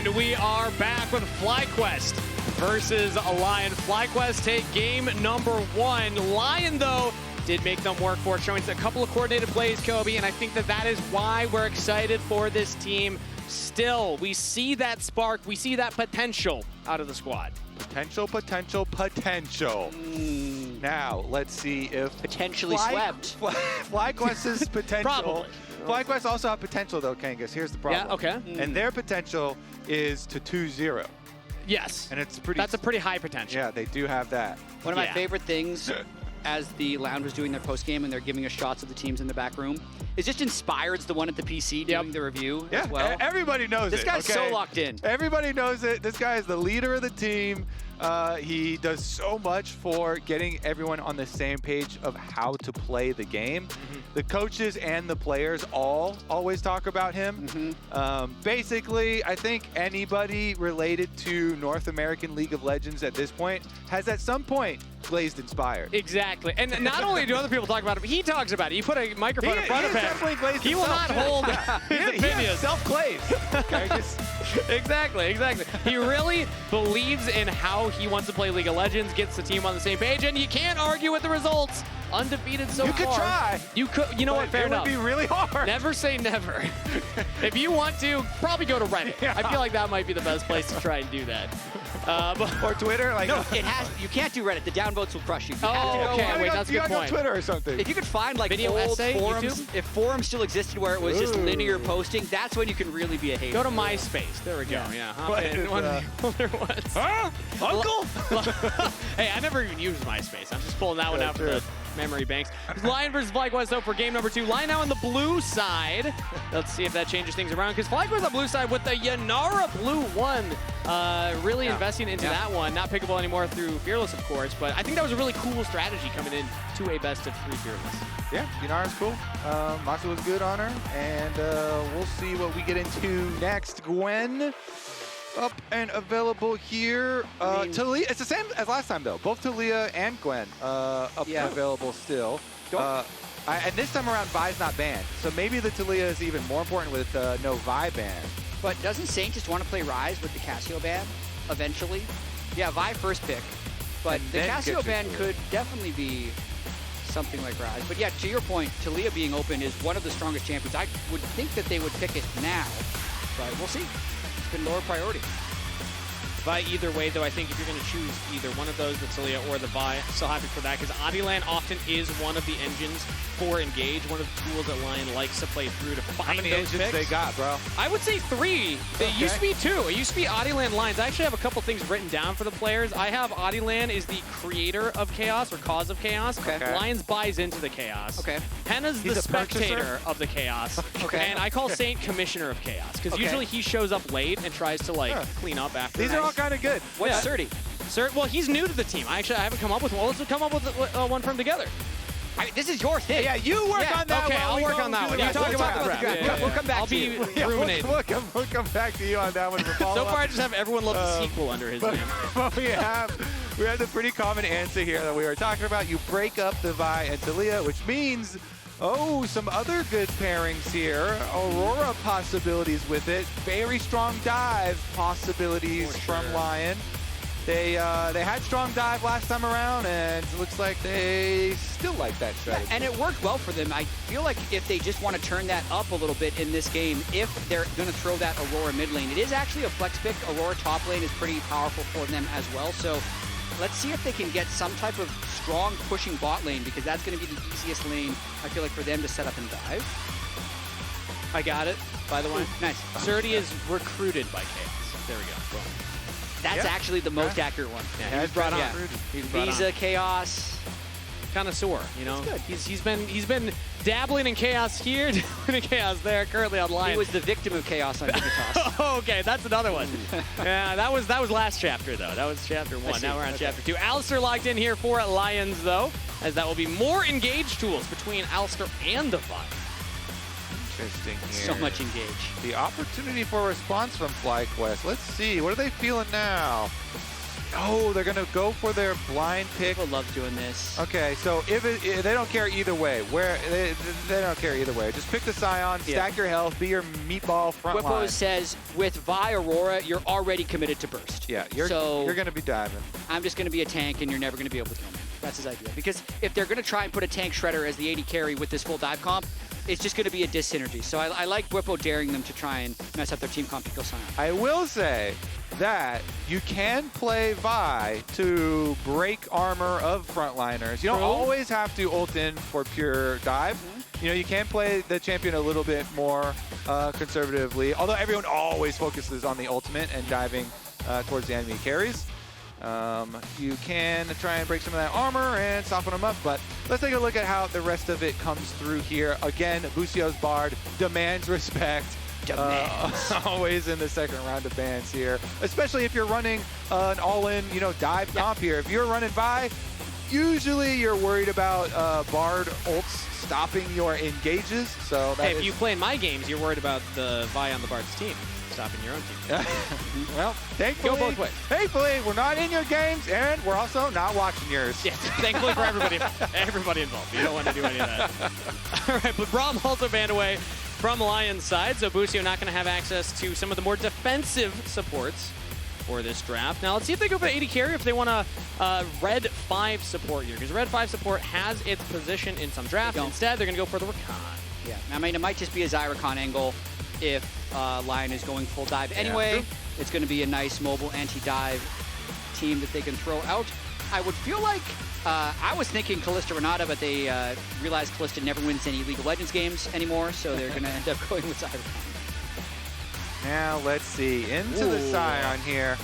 And we are back with FlyQuest versus LYON. FlyQuest take game number 1. LYON, though, did make them work for it, showing a couple of coordinated plays, Kobe, and I think that is why we're excited for this team. Still, we see that spark, we see that potential out of the squad. Potential. Now, let's see if... Potentially swept. FlyQuest's potential... Probably. FlyQuest also have potential, though, Kangas. Here's the problem. Yeah, okay. And their potential is to 2-0. Yes. And it's pretty... That's a pretty high potential. Yeah, they do have that. One of my favorite things as the LYON was doing their post-game and they're giving us shots of the teams in the back room, is just Inspired's the one at the PC doing the review as well. Everybody knows this guy's so locked in. Everybody knows it. This guy is the leader of the team. He does so much for getting everyone on the same page of how to play the game. The coaches and the players always talk about him. Basically, I think anybody related to North American League of Legends at this point has at some point glazed Inspired. Exactly. And not only do other people talk about him, he talks about it. You put a microphone in front of him. He will not hold his opinions. Self-glazed. Exactly. He really believes in how he wants to play League of Legends, gets the team on the same page, and you can't argue with the results. Undefeated so far. You could try. You could. You know what? Fair enough. It would be really hard. Never say never. If you want to, probably go to Reddit. I feel like that might be the best place to try and do that. Or Twitter. Like, no, you can't do Reddit. The downvotes will crush you. Okay. Wait, that's a good point. Go Twitter or something. If you could find like video old essay, forums, YouTube? if forums still existed where it was just linear posting, that's when you can really be a hater. Go to MySpace. There we go. Yeah. There was. Huh? Uncle? Hey, I never even used MySpace. I'm just pulling that one out for the memory banks. LYON versus FlyQuest, though, for game number 2. LYON now on the blue side. Let's see if that changes things around, because FlyQuest on the blue side with the Yanara blue 1. Really investing into that one. Not pickable anymore through Fearless, of course, but I think that was a really cool strategy coming in to a best of 3 Fearless. Yeah, Yanara's cool. Massu was good on her, and we'll see what we get into next. Gwen up and available here. Taliyah, it's the same as last time, though. Both Taliyah and Gwen up and available still. And this time around, Vi's not banned. So maybe the Taliyah is even more important with no Vi ban. But doesn't Saint just want to play Ryze with the Cassio ban eventually? Yeah, Vi first pick. But the Cassio ban could definitely be something like Ryze. But yeah, to your point, Taliyah being open is one of the strongest champions. I would think that they would pick it now, but we'll see. It's been lower priority. Vi either way, though, I think if you're going to choose either one of those, the Taliyah or the Vi, still happy for that, because Oddielan often is one of the engines for Engage, one of the tools that LYON likes to play through to find How many those engines picks. they got, bro? I would say 3. It used to be 2. It used to be Oddielan Lines. I actually have a couple things written down for the players. I have Oddielan is the creator of chaos or cause of chaos. LYON buys into the chaos. Hena's the spectator of the chaos. And I call Saint commissioner of chaos, because usually he shows up late and tries to like clean up after. These are all kind of good. What's Srtty? Well, he's new to the team. I haven't come up with one. Well, let's come up with one from together. I mean, this is your thing. Yeah, you work on that one. Okay, I'll work on that one. You talk about the draft. We'll come back to you. Ruminating. We'll come back to you on that one for follow-up. So far, I just have everyone love the sequel under his name. But we have the pretty common answer here that we were talking about. You break up the Vi and Taliyah, which means, some other good pairings here. Aurora possibilities with it. Very strong dive possibilities from LYON. They had strong dive last time around, and it looks like they still like that strategy. And it worked well for them. I feel like if they just want to turn that up a little bit in this game, if they're going to throw that Aurora mid lane, it is actually a flex pick. Aurora top lane is pretty powerful for them as well. So let's see if they can get some type of strong pushing bot lane, because that's going to be the easiest lane, I feel like, for them to set up and dive. I got it, by the way. Ooh, nice. Srtty is recruited by chaos. There we go. Boom. That's actually the most accurate one. Yeah, he's brought on. He's a chaos connoisseur, you know. He's been dabbling in chaos here, dabbling in chaos there. Currently on LYON. He was the victim of chaos on Dignitas. Okay, that's another one. Yeah, that was last chapter though. That was chapter 1. Now we're on chapter 2. Alistar locked in here for LYONs though, as that will be more engage tools between Alistar and the Vi. Interesting here. So much engage. The opportunity for a response from FlyQuest. Let's see. What are they feeling now? Oh, they're going to go for their blind pick. People love doing this. Okay, so if they don't care either way, they don't care either way. Just pick the Sion, stack your health, be your meatball front Bwipo line. says with Vi Aurora, you're already committed to burst. Yeah, you're going to be diving. I'm just going to be a tank, and you're never going to be able to kill me. That's his idea. Because if they're going to try and put a tank shredder as the AD carry with this full dive comp, it's just going to be a dis-synergy. So I like Bwipo daring them to try and mess up their team comp to kill Sion. I will say that you can play Vi to break armor of frontliners. You don't always have to ult in for pure dive. You know, you can play the champion a little bit more conservatively, although everyone always focuses on the ultimate and diving towards the enemy carries. You can try and break some of that armor and soften them up, but let's take a look at how the rest of it comes through here. Again, Busio's Bard demands respect. Always in the second round of bans here, especially if you're running an all-in, dive comp here. If you're running Vi, usually you're worried about Bard ults stopping your engages. So that if you play in my games, you're worried about the Vi on the Bard's team stopping your own team. Well, thankfully, go both ways. Thankfully, we're not in your games, and we're also not watching yours. Yes, thankfully for everybody involved. You don't want to do any of that. All right, but Braum also banned away from LYON's side, so Busio not going to have access to some of the more defensive supports for this draft. Now, let's see if they go for AD carry, if they want a red 5 support here, because red 5 support has its position in some drafts. Instead, they're going to go for the Rakan. Yeah, I mean, it might just be a Xayah Rakan angle if LYON is going full dive. Anyway, it's going to be a nice mobile anti-dive team that they can throw out. I would feel like I was thinking Kalista Renata, but they realized Kalista never wins any League of Legends games anymore, so they're going to end up going with Xayah Rakan. Now, let's see. Into the Sion here.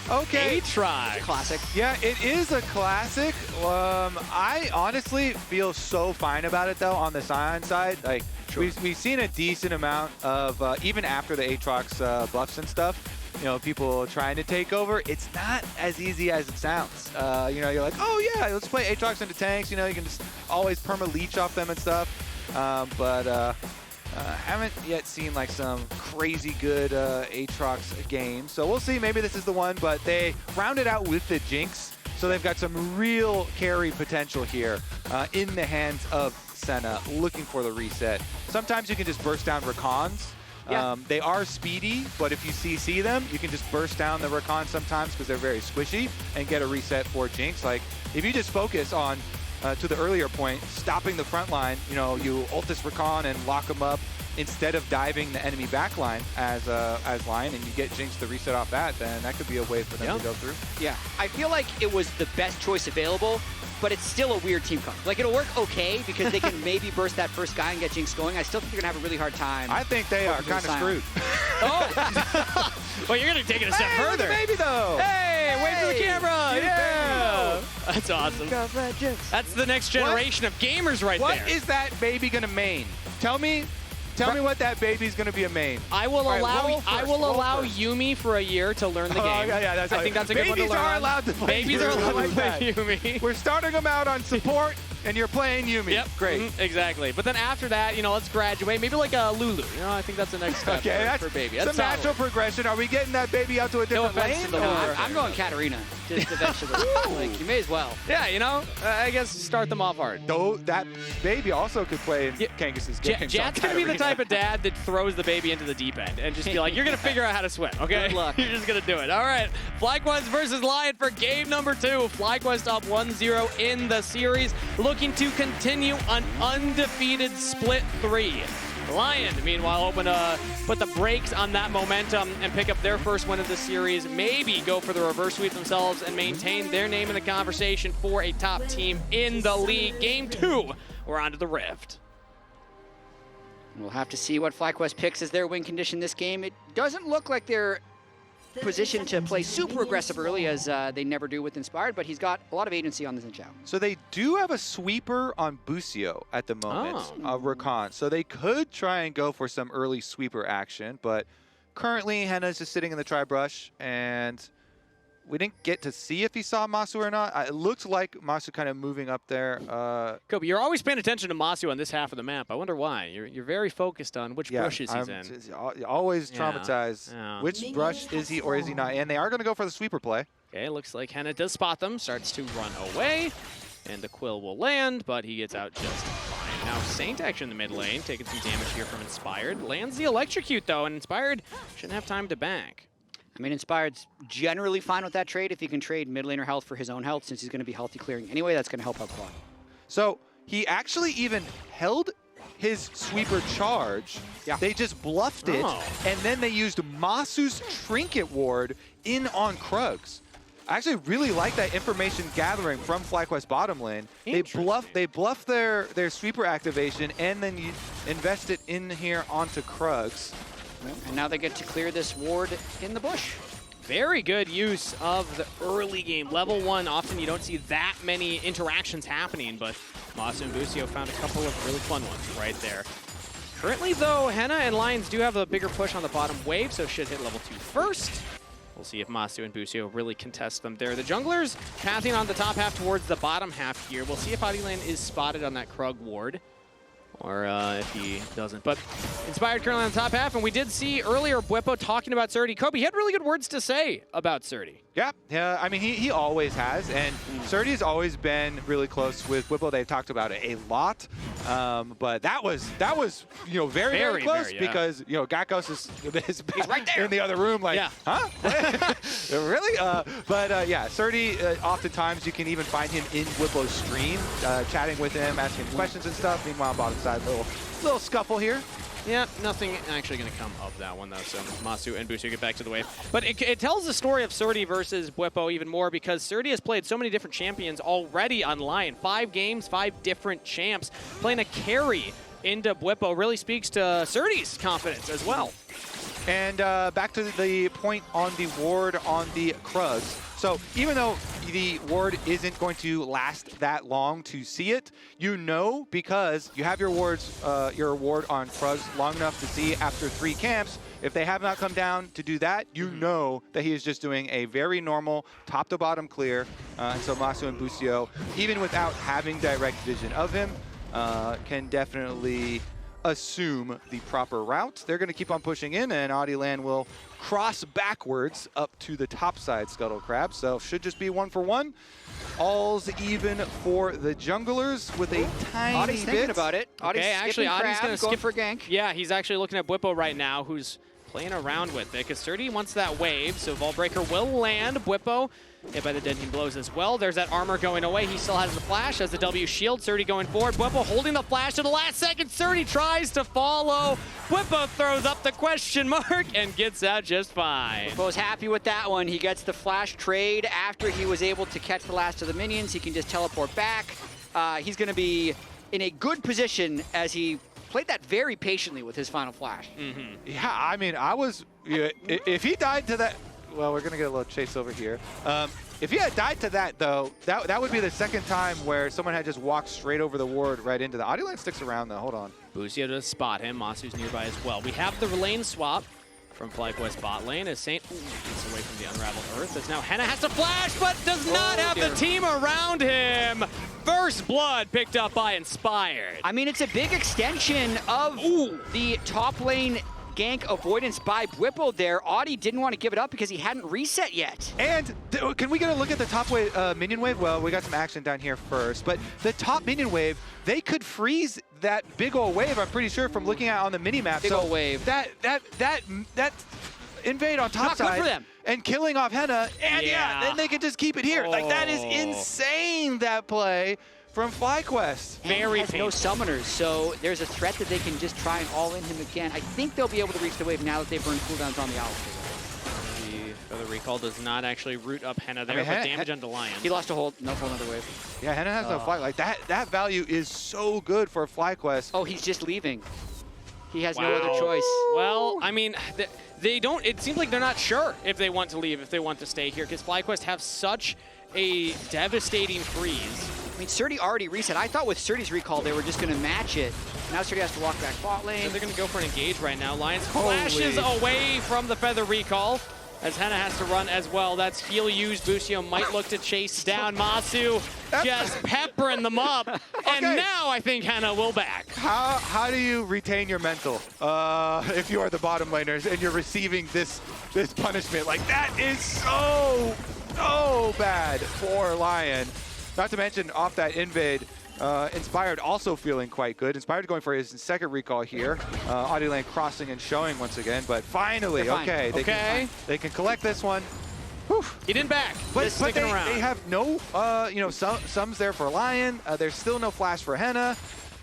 Okay. Aatrox. Classic. Yeah, it is a classic. I honestly feel so fine about it, though, on the Sion side. Like, we've seen a decent amount of, even after the Aatrox buffs and stuff, people trying to take over. It's not as easy as it sounds. You're like, oh yeah, let's play Aatrox into tanks. You can just always perma-leech off them and stuff. But haven't yet seen like some crazy good Aatrox games. So we'll see. Maybe this is the one, but they rounded out with the Jinx. So they've got some real carry potential here in the hands of Senna, looking for the reset. Sometimes you can just burst down Rakans. They are speedy, but if you CC them, you can just burst down the Rakan sometimes because they're very squishy and get a reset for Jinx. Like, if you just focus on, to the earlier point, stopping the front line, you ult this Rakan and lock them up instead of diving the enemy backline as LYON, and you get Jinx to reset off that, then that could be a way for them to go through. Yeah, I feel like it was the best choice available, but it's still a weird team comp. Like, it'll work okay because they can maybe burst that first guy and get Jinx going. I still think they're going to have a really hard time. I think they are kind of screwed. Oh! Well, you're going to take it a step further. Maybe, though. Hey, wave to the camera. Yeah. That's awesome. That's the next generation of gamers right there. What is that baby going to main? Tell me what that baby's going to be a main. I will allow Yuumi for a year to learn the game. I think that's a good one to learn. Babies are allowed to play Babies are allowed to play Yuumi. We're starting them out on support, and you're playing Yuumi. Yep. Great. Exactly. But then after that, let's graduate. Maybe like a Lulu. I think that's the next step for baby. That's some natural progression. Are we getting that baby out to a different lane? I'm going Katarina, just eventually. Like, you may as well. Yeah, I guess start them off hard. Though that baby also could play in Kangas' game. Jatt's going to be the type of dad that throws the baby into the deep end and just be like, you're going to figure out how to swim, okay? Good luck. You're just going to do it. All right. FlyQuest versus LYON for game number 2. FlyQuest up 1-0 in the series, looking to continue an undefeated split 3. LYON, meanwhile, hoping to put the brakes on that momentum and pick up their first win of the series, maybe go for the reverse sweep themselves and maintain their name in the conversation for a top team in the league. Game 2, we're on to the Rift. We'll have to see what FlyQuest picks as their win condition this game. It doesn't look like they're positioned to play super aggressive early, as they never do with Inspired, but he's got a lot of agency on this Zhao. So they do have a sweeper on Busio at the moment, Rakan. So they could try and go for some early sweeper action, but currently Hena's just sitting in the tri-brush, and we didn't get to see if he saw Massu or not. It looked like Massu kind of moving up there. Kobe, you're always paying attention to Massu on this half of the map. I wonder why. You're very focused on which brushes he's in. Always traumatized. Which brush is he or is he not? And they are going to go for the sweeper play. Okay, looks like Hena does spot them, starts to run away, and the Quill will land, but he gets out just fine. Now Saint actually in the mid lane, taking some damage here from Inspired. Lands the Electrocute though, and Inspired shouldn't have time to back. I mean, Inspired's generally fine with that trade if he can trade mid laner health for his own health, since he's going to be healthy clearing anyway. That's going to help out quad. So he actually even held his sweeper charge. Yeah. They just bluffed it, and then they used Massu's Trinket Ward in on Krugs. I actually really like that information gathering from FlyQuest bottom lane. They bluff their sweeper activation, and then you invest it in here onto Krugs. And now they get to clear this ward in the bush. Very good use of the early game. Level 1, often you don't see that many interactions happening, but Massu and Busio found a couple of really fun ones right there. Currently, though, Hena and Lions do have a bigger push on the bottom wave, so should hit level 2 first. We'll see if Massu and Busio really contest them there. The junglers pathing on the top half towards the bottom half here. We'll see if Oddielan is spotted on that Krug ward, or if he doesn't. But Inspired currently on the top half, and we did see earlier Bwipo talking about Srtty. Kobe, he had really good words to say about Srtty. Yeah, I mean, he always has, and Srtty's always been really close with Bwipo. They've talked about it a lot, but that was very close, because Gakkos is right there in the other room, like, yeah. huh? Really? Yeah, Srtty, oftentimes you can even find him in Bwipo's stream, chatting with him, asking questions and stuff. Meanwhile, bottom side, little scuffle here. Yeah, nothing actually going to come of that one, though, so Massu and Busio get back to the wave. But it tells the story of Srtty versus Bwipo even more, because Srtty has played so many different champions already on LYON. 5 games, 5 different champs. Playing a carry into Bwipo really speaks to Srtty's confidence as well. And back to the point on the ward on the Krugs. So even though the ward isn't going to last that long to see it, because you have your ward on Krugs long enough to see after 3 camps. If they have not come down to do that, you know that he is just doing a very normal top to bottom clear. And so Massu and Busio, even without having direct vision of him, can definitely assume the proper route. They're going to keep on pushing in, and Oddielan will cross backwards up to the top side Scuttle Crab. So should just be 1 for 1. All's even for the junglers with a tiny Oddie's thinking about it. Okay, actually, Oddie's going to skip for a gank. Yeah, he's actually looking at Bwipo right now, who's playing around with it, because Srtty wants that wave, so Vaultbreaker will land. Bwipo hit by the deadening blows as well. There's that armor going away. He still has the flash, has the W shield. Srtty going forward. Bwipo holding the flash to the last second. Srtty tries to follow. Bwipo throws up the question mark and gets out just fine. Bwipo's happy with that one. He gets the flash trade after he was able to catch the last of the minions. He can just teleport back. He's going to be in a good position as he played that very patiently with his final flash. Yeah, I mean, if he died to that, well, we're going to get a little chase over here. If he had died to that, though, that would be the second time where someone had just walked straight over the ward right into the Oddielan. Sticks around, though. Hold on. Busio does spot him. Massu's nearby as well. We have the lane swap from FlyQuest bot lane as Saint gets away from the Unraveled Earth. As now Hena has to flash, but does not have the team around him. First blood picked up by Inspired. I mean, it's a big extension of the top lane gank avoidance by Bwipo there. Audie didn't want to give it up because he hadn't reset yet. And can we get a look at the top wave, minion wave? Well, we got some action down here first, but the top minion wave, they could freeze that big old wave, I'm pretty sure, from looking at on the mini-map. Big old wave. That invade on top Not side good for them. And killing off Hena, and Yeah. then they could just keep it here. Like, that is insane, that play from FlyQuest. Very has no summoners, so there's a threat that they can just try and all-in him again. I think they'll be able to reach the wave now that they burned cooldowns on the Alistar. The Feather Recall does not actually root up Hena there, mean, but damage onto Lion. He lost a hold, no whole another wave. Yeah, Hena has no flight. Like, that value is so good for FlyQuest. Oh, he's just leaving. He has no other choice. Well, I mean, they don't, it seems like they're not sure if they want to leave, if they want to stay here, because FlyQuest have such a devastating freeze. I mean, Srtty already reset. I thought with Srtty's recall, they were just going to match it. Now Srtty has to walk back bot lane. So they're going to go for an engage right now. Lions flashes away from the Feather Recall. as Hena has to run as well. That's heal used. Busio might look to chase down Massu, just peppering them up. And now I think Hena will back. How do you retain your mental if you are the bottom laners and you're receiving this punishment? Like, that is so bad for LYON. Not to mention, off that invade, Inspired also feeling quite good. Inspired going for his second recall here. Oddielan crossing and showing once again, but finally, they can collect this one. Whew. He didn't back, but around. They have no, sums there for LYON. There's still no flash for Hena.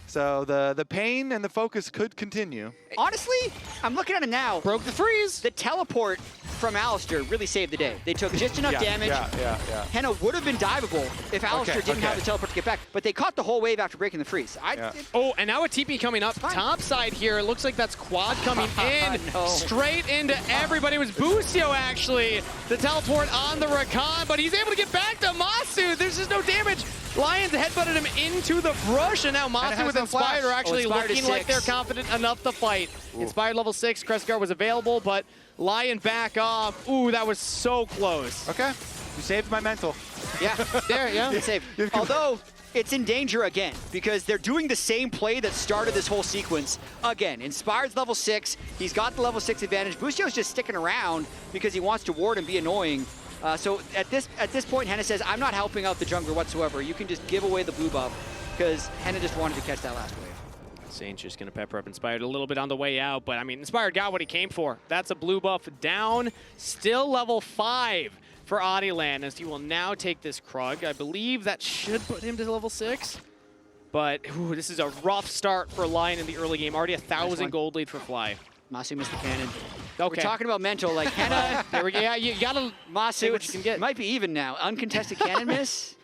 So the pain and the focus could continue. Honestly, I'm looking at it now. Broke the freeze. The teleport from Alistar really saved the day. They took just enough damage. Hena would have been diveable if Alistar didn't have the teleport to get back, but they caught the whole wave after breaking the freeze. Oh, and now a TP coming up top side here. It looks like that's Quad coming in straight into everybody. It was Busio, actually, the teleport on the Rakan, but he's able to get back to Massu. There's just no damage. LYON's headbutted him into the brush, and now Massu with Inspired are actually looking like they're confident enough to fight. Inspired level 6, Crest Guard was available, but LYON back off. Ooh, that was so close. Okay, you saved my mental. Yeah, there, saved. Although, it's in danger again, because they're doing the same play that started this whole sequence. Again, Inspired's level 6, he's got the level 6 advantage. Busio's just sticking around because he wants to ward and be annoying. So at this point, Hena says, I'm not helping out the jungler whatsoever. You can just give away the blue buff, because Hena just wanted to catch that last wave. Saint's just going to pepper up Inspired a little bit on the way out, but I mean, Inspired got what he came for. That's a blue buff down, still level 5 for Oddielan, as he will now take this Krug. I believe that should put him to level 6, but this is a rough start for LYON in the early game. Already 1,000 gold lead for Fly. Massu missed the cannon. Okay. We're talking about mental, like Hena. There we go. Yeah, you gotta Massu, what you can get. Might be even now. Uncontested cannon miss.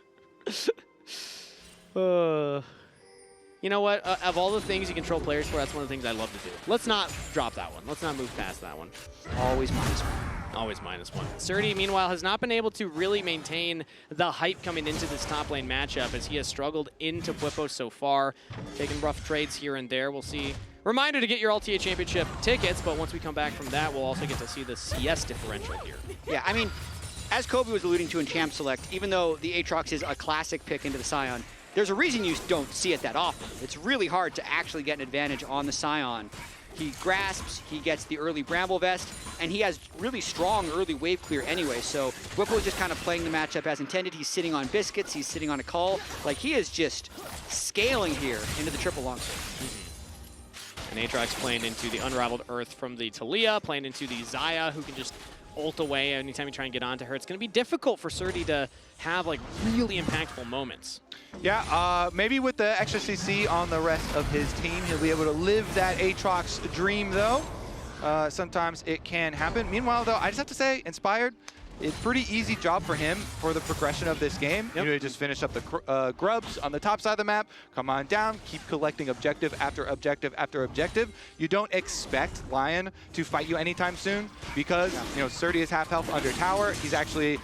You know what? Of all the things you control players for, that's one of the things I love to do. Let's not drop that one. Let's not move past that one. Always -1. Always -1. Srtty, meanwhile, has not been able to really maintain the hype coming into this top lane matchup, as he has struggled into Bwipo so far, taking rough trades here and there. We'll see. Reminder to get your LTA Championship tickets, but once we come back from that, we'll also get to see the CS differential here. Yeah, I mean, as Kobe was alluding to in Champ Select, even though the Aatrox is a classic pick into the Sion, there's a reason you don't see it that often. It's really hard to actually get an advantage on the Sion. He grasps, he gets the early Bramble Vest, and he has really strong early wave clear anyway, so Bwipo is just kind of playing the matchup as intended. He's sitting on biscuits, he's sitting on a call. Like, he is just scaling here into the triple longsword. And Aatrox playing into the Unraveled Earth from the Taliyah, playing into the Xayah, who can just ult away anytime you try and get onto her. It's going to be difficult for Srtty to have like really impactful moments. Yeah, maybe with the extra CC on the rest of his team, he'll be able to live that Aatrox dream, though. Sometimes it can happen. Meanwhile, though, I just have to say, Inspired, it's a pretty easy job for him for the progression of this game. You know, just finish up the grubs on the top side of the map, come on down, keep collecting objective after objective after objective. You don't expect LYON to fight you anytime soon because, you know, Srtty is half health under tower. He's actually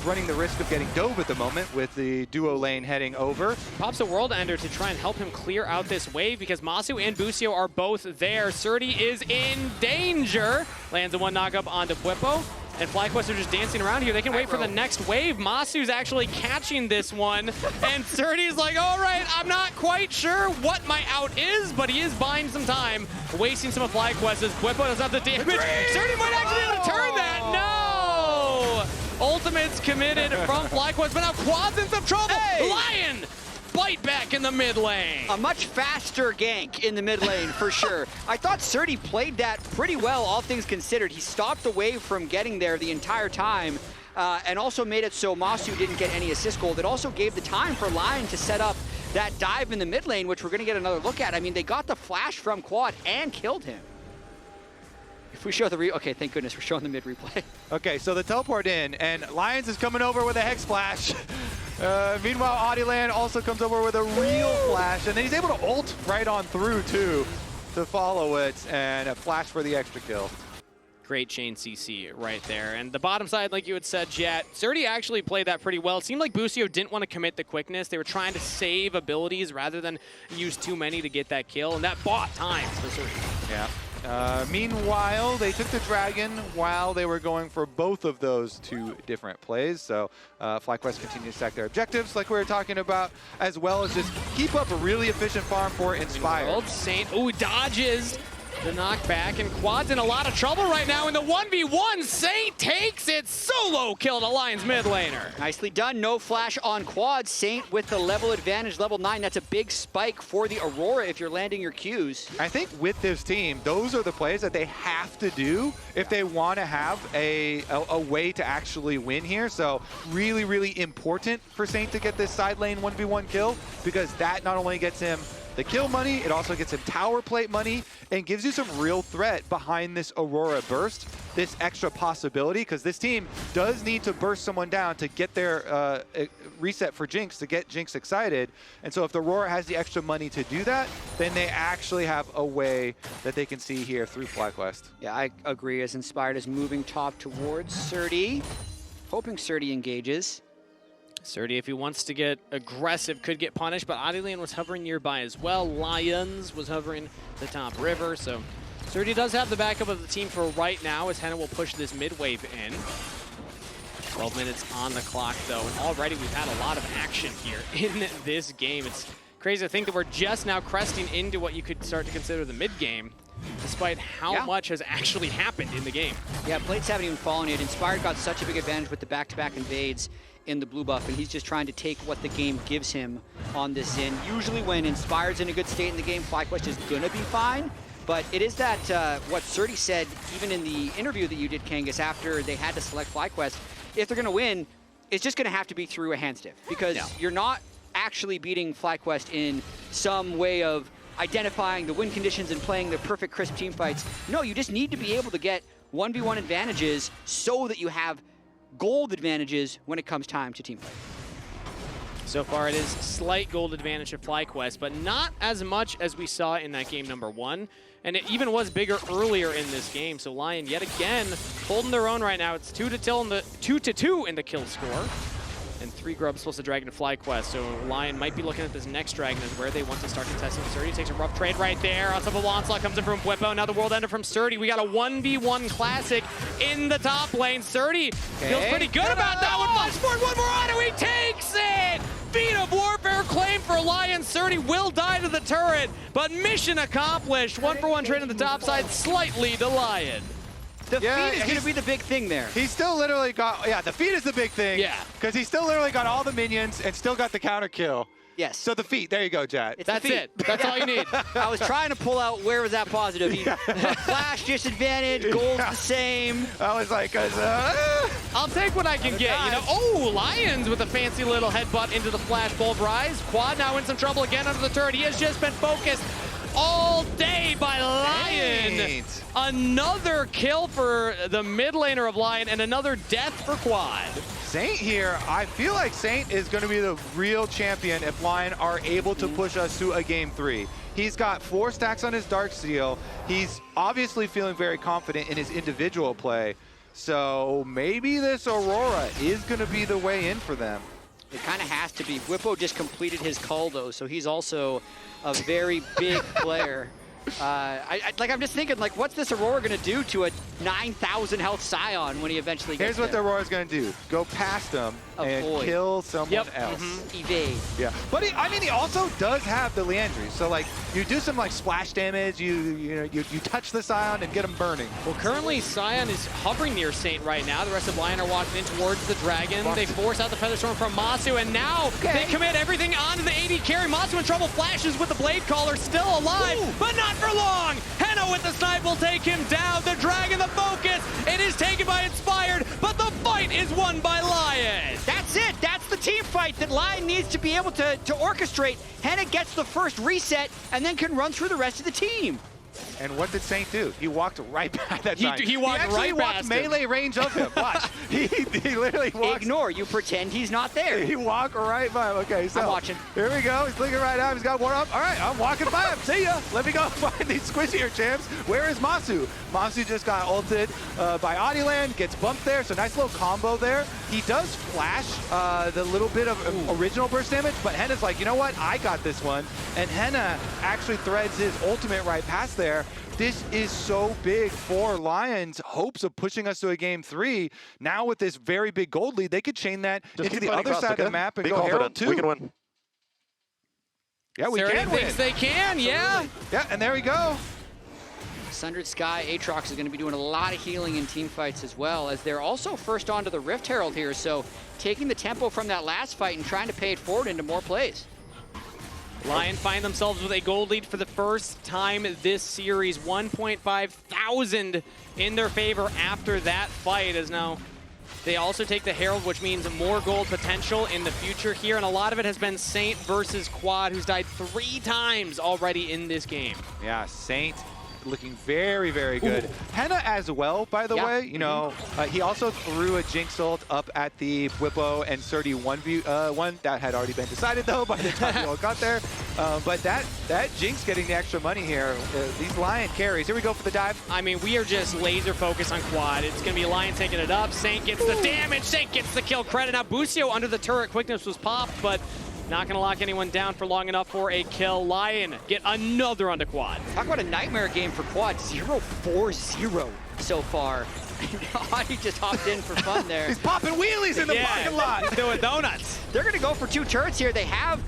running the risk of getting dove at the moment with the duo lane heading over. Pops a World Ender to try and help him clear out this wave because Massu and Busio are both there. Srtty is in danger. Lands a one knockup onto Bwipo. And FlyQuest are just dancing around here. They can wait for the next wave. Masu's actually catching this one. And Srtty's like, all right, I'm not quite sure what my out is, but he is buying some time, wasting some of FlyQuest as Bwipo does have the damage. Srtty might actually be able to turn that. No! Ultimate's committed from FlyQuest, but now Quad's in some trouble. LYON! Bite back in the mid lane. A much faster gank in the mid lane, for sure. I thought Srtty played that pretty well, all things considered. He stopped the wave from getting there the entire time, and also made it so Massu didn't get any assist gold. It also gave the time for LYON to set up that dive in the mid lane, which we're going to get another look at. I mean, they got the flash from Quad and killed him. If we show the okay, thank goodness we're showing the mid replay. Okay, so the teleport in, and LYONS is coming over with a Hex Splash. Meanwhile, Oddielan also comes over with a real flash, and then he's able to ult right on through, too, to follow it, and a flash for the extra kill. Great chain CC right there. And the bottom side, like you had said, Jatt, Srtty actually played that pretty well. It seemed like Busio didn't want to commit the quickness. They were trying to save abilities rather than use too many to get that kill, and that bought time for Srtty. Yeah. Meanwhile, they took the dragon while they were going for both of those two different plays. So FlyQuest continues to stack their objectives like we were talking about, as well as just keep up a really efficient farm for Inspired. Saint, ooh, dodges the knockback, and Quad's in a lot of trouble right now in the 1v1. Saint takes it, solo killed a Lion's mid laner. Nicely done, no flash on Quad. Saint with the level advantage, level 9. That's a big spike for the Aurora if you're landing your Qs. I think with this team, those are the plays that they have to do if they want to have a way to actually win here. So really, really important for Saint to get this side lane 1v1 kill, because that not only gets him the kill money, it also gets him tower plate money and gives you some real threat behind this Aurora burst, this extra possibility, because this team does need to burst someone down to get their reset for Jinx, to get Jinx excited. And so if the Aurora has the extra money to do that, then they actually have a way that they can see here through FlyQuest. Yeah, I agree, as Inspired is moving top towards Srtty. Hoping Srtty engages. Srtty, if he wants to get aggressive, could get punished, but Oddielan was hovering nearby as well. Lions was hovering the top river, so Srtty does have the backup of the team for right now, as Hena will push this mid wave in. 12 minutes on the clock, though, and already we've had a lot of action here in this game. It's crazy to think that we're just now cresting into what you could start to consider the mid game, despite how much has actually happened in the game. Yeah, plates haven't even fallen yet. Inspired got such a big advantage with the back-to-back invades in the blue buff, and he's just trying to take what the game gives him on this Xin. Usually when Inspired's in a good state in the game, FlyQuest is gonna be fine, but it is that, what Srtty said, even in the interview that you did, Kangas, after they had to select FlyQuest, if they're gonna win, it's just gonna have to be through a hand stiff, because you're not actually beating FlyQuest in some way of identifying the win conditions and playing the perfect crisp team fights. No, you just need to be able to get 1v1 advantages so that you have gold advantages when it comes time to team fight. So far it is slight gold advantage of FlyQuest, but not as much as we saw in that game number 1. And it even was bigger earlier in this game. So Lion yet again holding their own right now. It's 2-2 in the kill score. And 3 grubs plus the dragon to FlyQuest. So Lion might be looking at this next dragon as where they want to start contesting. Srtty takes a rough trade right there. On top of onslaught comes in from Bwipo. Now the world ender from Srtty. We got a 1v1 classic in the top lane. Srtty feels pretty good about that one. Flash forward, one more auto. He takes it. Feat of warfare claim for Lion. Srtty will die to the turret, but mission accomplished. 1-for-1 trade on the top side, slightly to Lion. The feed is going to be the big thing there. He's still literally got, the feed is the big thing. Yeah. Because he still literally got all the minions and still got the counter kill. Yes. So the feet, there you go, Jatt. That's it. That's all you need. I was trying to pull out where was that positive. Flash disadvantage, gold's the same. I was like, I'll take what I can get, you know. Oh, Lions with a fancy little headbutt into the flash bulb rise. Quad now in some trouble again under the turret. He has just been focused all day by Lion. Dang. Another kill for the mid laner of Lion and another death for Quad. Saint here, I feel like Saint is going to be the real champion if Lion are able to push us to a game 3. He's got 4 stacks on his Darksteel. He's obviously feeling very confident in his individual play. So maybe this Aurora is going to be the way in for them. It kind of has to be. Bwipo just completed his call, though, so he's also a very big player. I'm just thinking, like, what's this Aurora going to do to a 9,000 health Sion when he eventually gets Here's what the Aurora's going to do. Go past him and kill someone else. Evade. Yeah. But he also does have the Leandry. So, like, you do some, like, splash damage, you touch the Sion and get him burning. Well, currently, Sion is hovering near Saint right now. The rest of Lion are walking in towards the dragon. They force out the Featherstorm from Massu, and now they commit everything onto the AD carry. Massu in trouble, flashes with the Blade Caller, still alive, but not for long. Hena with the snipe will take him down. The dragon, the focus, it is taken by Inspired, but the fight is won by Lion. That's it. That's the team fight that Lion needs to be able to orchestrate. Hena gets the first reset and then can run through the rest of the team. And what did Saint do? He walked right by that time. He walked right past him. Melee range of him. Watch. he literally walked. Ignore. You pretend he's not there. He walked right by him. Okay, so I'm watching. Here we go. He's looking right at him. He's got one up. All right, I'm walking by him. See ya. Let me go find these squishier champs. Where is Massu? Massu just got ulted by Oddielan. Gets bumped there. So nice little combo there. he does flash the little bit of original burst damage, but Hena's like, you know what? I got this one. And Hena actually threads his ultimate right past there. This is so big for Lion's hopes of pushing us to a game 3. Now with this very big gold lead, they could chain that into the other side of the map and go Herald 2. We can win. Yeah, we Srtty can thinks win. they can, yeah. Yeah, and there we go. Sundered Sky, Aatrox is going to be doing a lot of healing in team fights as well, as they're also first onto the Rift Herald here, so taking the tempo from that last fight and trying to pay it forward into more plays. Lion find themselves with a gold lead for the first time this series. 1.5 thousand in their favor after that fight, as now they also take the Herald, which means more gold potential in the future here, and a lot of it has been Saint versus Quad, who's died 3 times already in this game. Yeah, Saint looking very, very good. Ooh. Hena as well, by the way. You know, he also threw a Jinx ult up at the Bwipo and Srtty 1v1. That had already been decided, though, by the time we all got there. But that Jinx getting the extra money here. These Lion carries. Here we go for the dive. I mean, we are just laser focused on Quad. It's going to be Lion taking it up. Saint gets the damage. Saint gets the kill credit. Now, Busio under the turret. Quickness was popped, but not going to lock anyone down for long enough for a kill. Lion get another onto Quad. Talk about a nightmare game for Quad. 0-4-0 so far. Audie just hopped in for fun there. He's popping wheelies in the parking lot. He's doing donuts. They're going to go for 2 turrets here. They have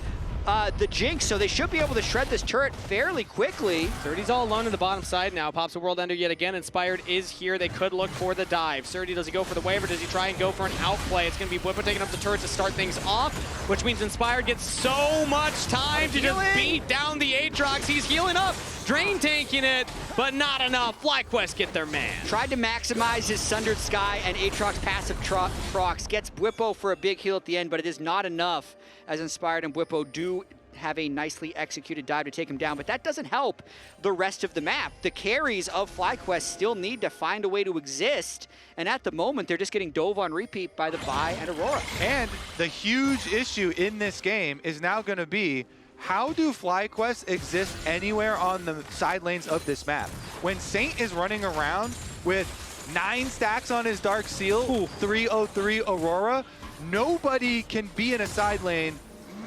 the Jinx, so they should be able to shred this turret fairly quickly. Srtty's all alone in the bottom side now. Pops a World Ender yet again. Inspired is here. They could look for the dive. Srtty, does he go for the wave or does he try and go for an outplay? It's going to be Bwipo taking up the turret to start things off, which means Inspired gets so much time to just beat down the Aatrox. He's healing up. Drain tanking it, but not enough. FlyQuest get their man. Tried to maximize his Sundered Sky and Aatrox passive Trox. Gets Bwipo for a big heal at the end, but it is not enough, as Inspired and Bwipo do have a nicely executed dive to take him down, but that doesn't help the rest of the map. The carries of FlyQuest still need to find a way to exist, and at the moment, they're just getting dove on repeat by the Vi and Aurora. And the huge issue in this game is now going to be, how do FlyQuest exist anywhere on the side lanes of this map? When Saint is running around with 9 stacks on his Dark Seal, 303 Aurora, nobody can be in a side lane,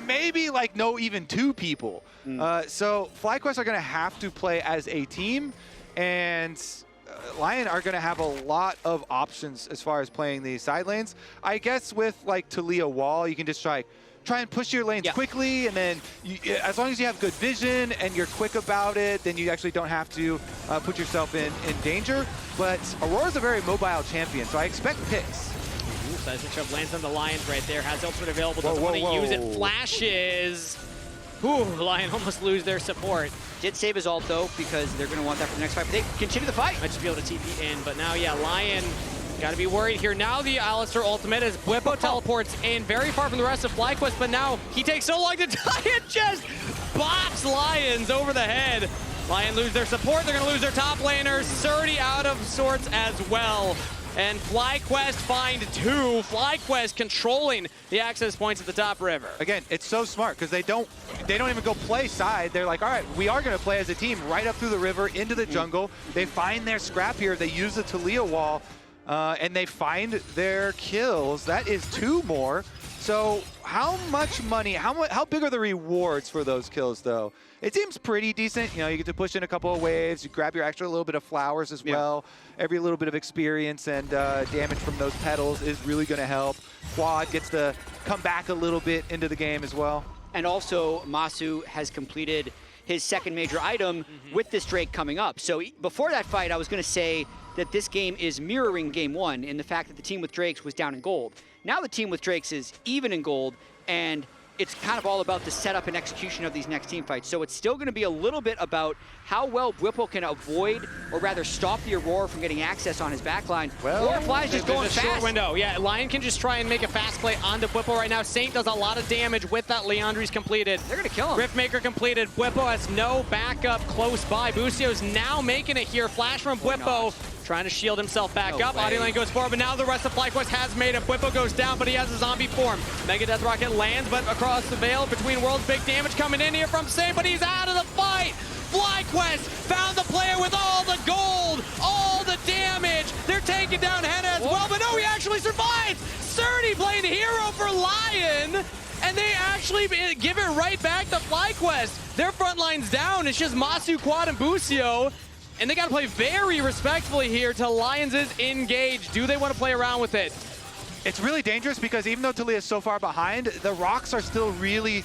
maybe like no even 2 people. So FlyQuest are going to have to play as a team, and Lion are going to have a lot of options as far as playing these side lanes. I guess with like Taliyah wall, you can just try and push your lanes quickly, and then as long as you have good vision and you're quick about it, then you actually don't have to put yourself in danger. But Aurora's a very mobile champion, so I expect picks. Seismic Shove lands on the Lions right there. Has ultimate available, doesn't want to use it. Flashes. Ooh, Lion almost lose their support. Did save his ult though, because they're going to want that for the next fight, but they continue the fight. Might just be able to TP in, but now, yeah, Lion got to be worried here. Now the Alistar ultimate as Bwipo teleports in very far from the rest of FlyQuest, but now he takes so long to die, it just bops Lions over the head. Lion lose their support, they're going to lose their top laners. Srtty out of sorts as well. And FlyQuest find 2. FlyQuest controlling the access points at the top river. Again, it's so smart because they don't even go play side. They're like, all right, we are going to play as a team right up through the river into the jungle. They find their scrap here. They use the Taliyah wall, and they find their kills. That is 2 more. So how much money, how big are the rewards for those kills, though? It seems pretty decent. You know, you get to push in a couple of waves. You grab your extra little bit of flowers as well. Every little bit of experience and damage from those petals is really going to help. Quad gets to come back a little bit into the game as well. And also, Massu has completed his second major item with this Drake coming up. So before that fight, I was going to say that this game is mirroring game 1 in the fact that the team with Drakes was down in gold. Now the team with Drakes is even in gold, and it's kind of all about the setup and execution of these next team fights. So it's still going to be a little bit about how well Bwipo can avoid, or rather stop the Aurora from getting access on his backline. Well, or Fly's just going fast. Short window. Yeah, Lion can just try and make a fast play onto Bwipo right now. Saint does a lot of damage with that. Leandri's completed. They're going to kill him. Riftmaker completed. Bwipo has no backup close by. Busio's now making it here. Flash from Bwipo. Trying to shield himself back up. Oddielan goes forward, but now the rest of FlyQuest has made it. Bwipo goes down, but he has a zombie form. Mega Death Rocket lands, but across the veil between worlds. Big damage coming in here from Saint, but he's out of the fight. FlyQuest found the player with all the gold, all the damage. They're taking down Hena as well, but no, he actually survives. Srtty second hero for LYON, and they actually give it right back to FlyQuest. Their front line's down. It's just Massu, Quad, and Busio. And they got to play very respectfully here till LYON's is engaged. Do they want to play around with it? It's really dangerous because even though Taliyah is so far behind, the rocks are still really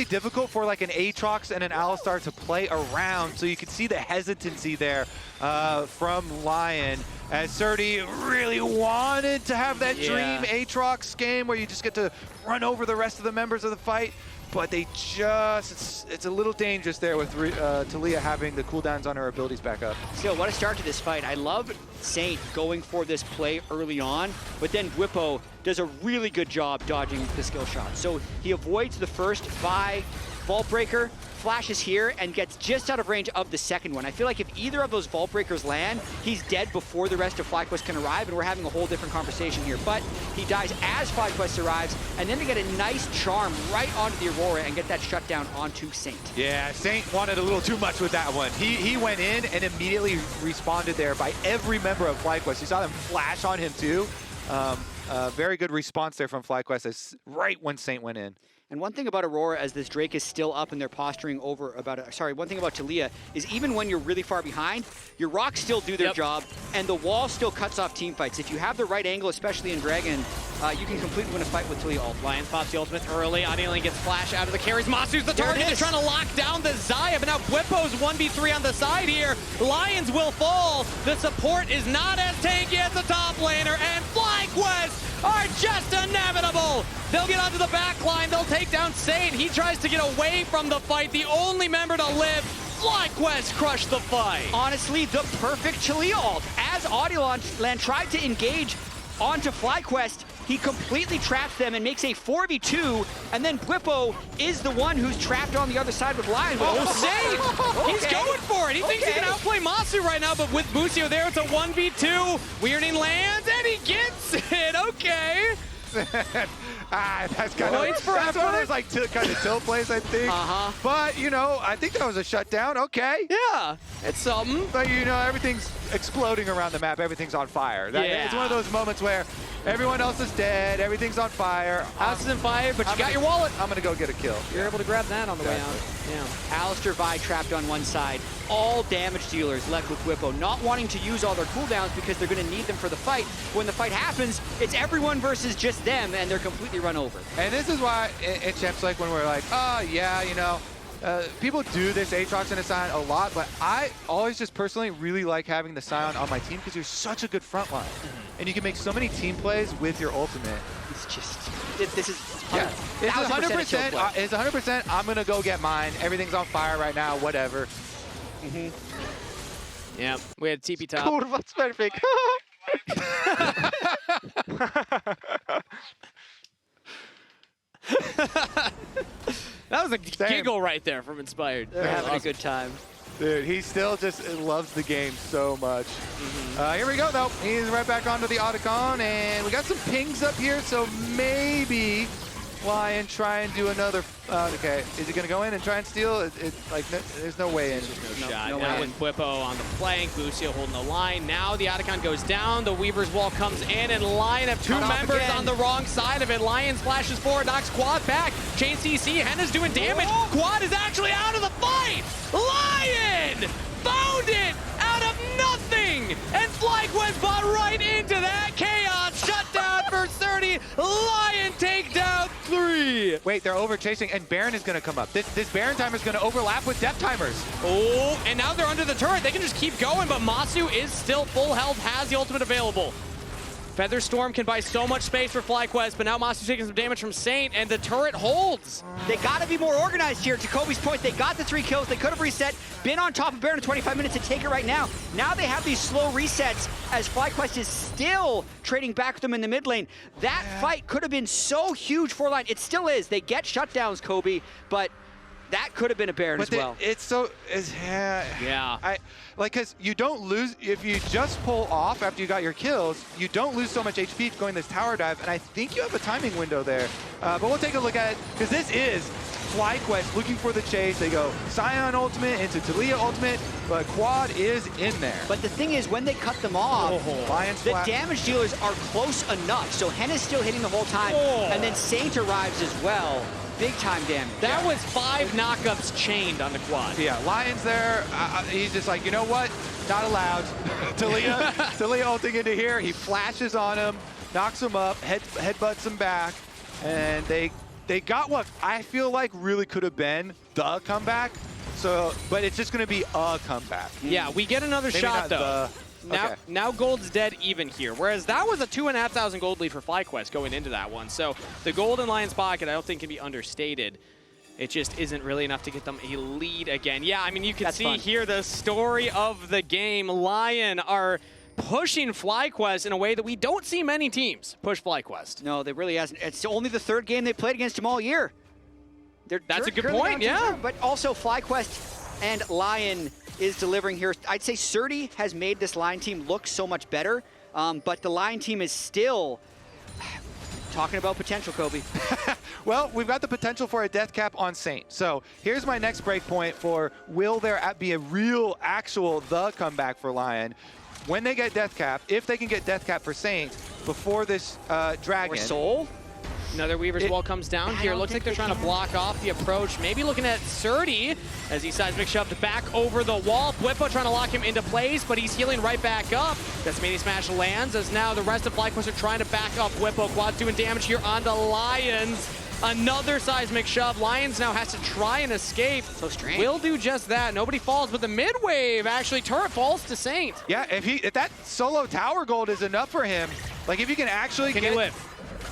difficult for like an Aatrox and an Alistar to play around. So you can see the hesitancy there from LYON, as Srtty really wanted to have that dream Aatrox game where you just get to run over the rest of the members of the fight. But they just, it's a little dangerous there with Taliyah having the cooldowns on her abilities back up. Still, what a start to this fight. I love Saint going for this play early on, but then Bwipo does a really good job dodging the skill shot. So he avoids the first by Vault Breaker, flashes here, and gets just out of range of the second one. I feel like if either of those Vault Breakers land, he's dead before the rest of FlyQuest can arrive, and we're having a whole different conversation here. But he dies as FlyQuest arrives, and then they get a nice charm right onto the Aurora and get that shutdown onto Saint. Yeah, Saint wanted a little too much with that one. He went in and immediately responded there by every member of FlyQuest. You saw them flash on him too. Very good response there from FlyQuest right when Saint went in. And one thing about Aurora, as this Drake is still up and they're posturing over about it, sorry, one thing about Taliyah is even when you're really far behind, your rocks still do their job, and the wall still cuts off team fights. If you have the right angle, especially in Dragon, you can completely win a fight with Taliyah ult. LYON pops the ultimate early. Oddielan gets flash out of the carries. Massu's the target. They're trying to lock down the Xayah, but now Bwipo's 1v3 on the side here. LYON's will fall. The support is not as tanky as the top laner, and FlyQuest are just inevitable. They'll get onto the back line. They'll take down Saint. He tries to get away from the fight. The only member to live. FlyQuest crushed the fight. Honestly, the perfect Taliyah ult. As Oddielan tried to engage onto FlyQuest, he completely traps them and makes a 4v2, and then Bwipo is the one who's trapped on the other side with LYON. Saint! He's going for it! He thinks he can outplay Massu right now, but with Busio there, it's a 1v2. Weirding lands, and he gets it! Okay! That's kind of one of those like kind of tilt plays, I think. But you know, I think that was a shutdown. Okay. Yeah, it's something. But you know, everything's exploding around the map. Everything's on fire. It's one of those moments where everyone else is dead. Everything's on fire. House is on fire, but you got your wallet. I'm gonna go get a kill. You're able to grab that on the way out. Yeah. Alistar Vi trapped on one side. All damage dealers left with Bwipo, not wanting to use all their cooldowns because they're going to need them for the fight. When the fight happens, it's everyone versus just them, and they're completely run over. And this is why in Champs like when we're like, oh yeah, you know, people do this Aatrox and a Sion a lot, but I always just personally really like having the Sion on my team because you're such a good front line. And you can make so many team plays with your ultimate. It's just, this is it's 100%. It's 100%. I'm gonna go get mine. Everything's on fire right now. Whatever. Yeah, we had TP top. Kurwa, perfect. That was a giggle right there from Inspired. They're having a good time. Dude, he still just loves the game so much. Here we go, though. He's right back onto the Oddielan, and we got some pings up here, so maybe LYON try and do another. Okay, is he gonna go in and try and steal? There's no way in. No shot. Now with Bwipo on the flank, Busio holding the line. Now the Oddielan goes down. The Weaver's wall comes in, and LYON have two members on the wrong side of it. LYON splashes forward, knocks Quad back. Chain CC, Hena's doing damage. Quad is actually out of the fight. LYON found it out of nothing, and FlyQuest bought right into that chaos. Shutdown for Srtty. LYON take down 3. Wait, they're over chasing, and Baron is going to come up. This Baron timer is going to overlap with Death Timers. Oh, and now they're under the turret. They can just keep going, but Massu is still full health, has the ultimate available. Featherstorm can buy so much space for FlyQuest, but now Massu's taking some damage from Saint, and the turret holds. They got to be more organized here. To Kobe's point, they got the 3 kills. They could have reset, been on top of Baron in 25 minutes to take it right now. Now they have these slow resets as FlyQuest is still trading back with them in the mid lane. That fight could have been so huge for LYON. It still is. They get shutdowns, Kobe, but that could have been a Baron as well. Because you don't lose, if you just pull off after you got your kills, you don't lose so much HP going this tower dive, and I think you have a timing window there. But we'll take a look at it, because this is FlyQuest looking for the chase. They go Sion ultimate into Taliyah ultimate, but Quad is in there. But the thing is, when they cut them off, Lion's the flat. damage dealers are close enough. So Hena's still hitting the whole time, and then Saint arrives as well. Big time damage. That was 5 knockups chained on the quad. Yeah, Lion's there. He's just like, you know what? Not allowed. Taliyah ulting into here. He flashes on him, knocks him up, headbutts him back, and they got what I feel like really could have been the comeback. So, but it's just going to be a comeback. Yeah, we get another Maybe shot not though. Okay. Now gold's dead even here, whereas that was a 2,500 gold lead for FlyQuest going into that one. So the gold in Lion's pocket I don't think can be understated. It just isn't really enough to get them a lead again. Yeah, I mean, you can see here the story of the game. Lion are pushing FlyQuest in a way that we don't see many teams push FlyQuest. No, they really hasn't. It's only the 3rd game they played against him all year. That's a good point, yeah. But also FlyQuest and Lion is delivering here. I'd say Srtty has made this Lion team look so much better, but the Lion team is still talking about potential, Kobe. Well, we've got the potential for a death cap on Saint. So here's my next break point for will there be a real, actual, the comeback for Lion. When they get death cap, if they can get death cap for Saint before this dragon. Or Soul? Another Weaver's Wall comes down here. Looks like they're trying to block off the approach. Maybe looking at Srtty as he seismic shoved back over the wall. Bwipo trying to lock him into place, but he's healing right back up. Decimating Smash lands as now the rest of FlyQuest are trying to back up Bwipo. Quad's doing damage here on the Lions. Another seismic shove. Lions now has to try and escape. So strange. Will do just that. Nobody falls, but the mid wave actually turret falls to Saint. Yeah, if that solo tower gold is enough for him, like if you can actually Can he live?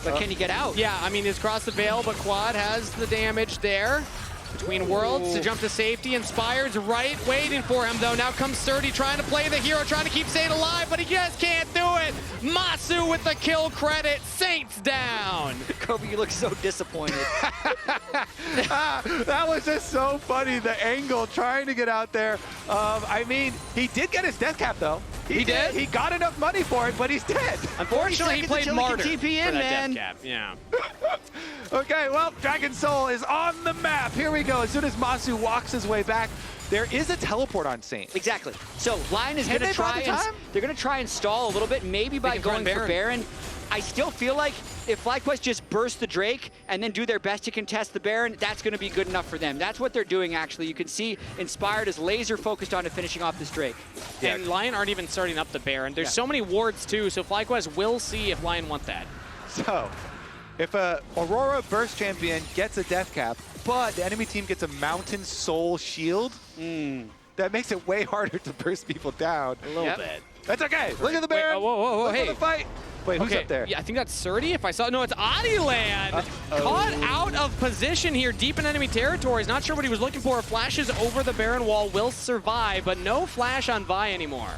But can he get out? Yeah, I mean, he's crossed the veil, but Quad has the damage there. Between worlds to jump to safety. Inspired's right, waiting for him, though. Now comes Srtty trying to play the hero, trying to keep Saint alive, but he just can't do it. Massu with the kill credit. Saint's down. Kobe, you look so disappointed. That was just so funny, the angle trying to get out there. I mean, he did get his death cap, though. He did? He got enough money for it, but he's dead. Unfortunately, he played Martyr TP for in, that man. death cap. Yeah. Okay, well, Dragon Soul is on the map. Here we go. As soon as Massu walks his way back, there is a teleport on Saint. Exactly. So Lion is going to try and they're going to try and stall a little bit, maybe by going for Baron. I still feel like if FlyQuest just burst the Drake and then do their best to contest the Baron, that's going to be good enough for them. That's what they're doing, actually. You can see Inspired is laser focused on finishing off this Drake. Yeah. And Lion aren't even starting up the Baron. There's so many wards, too, so FlyQuest will see if Lion want that. So, if a Aurora burst champion gets a death cap, but the enemy team gets a Mountain Soul shield, that makes it way harder to burst people down. A little bit. That's okay. Look at the Baron. Whoa, Look hey. at the fight. Wait, who's up there? Yeah, I think that's Srtty. If I saw, no, it's Oddielan. Caught out of position here, deep in enemy territories. Not sure what he was looking for. Flashes over the Baron wall, will survive, but no flash on Vi anymore.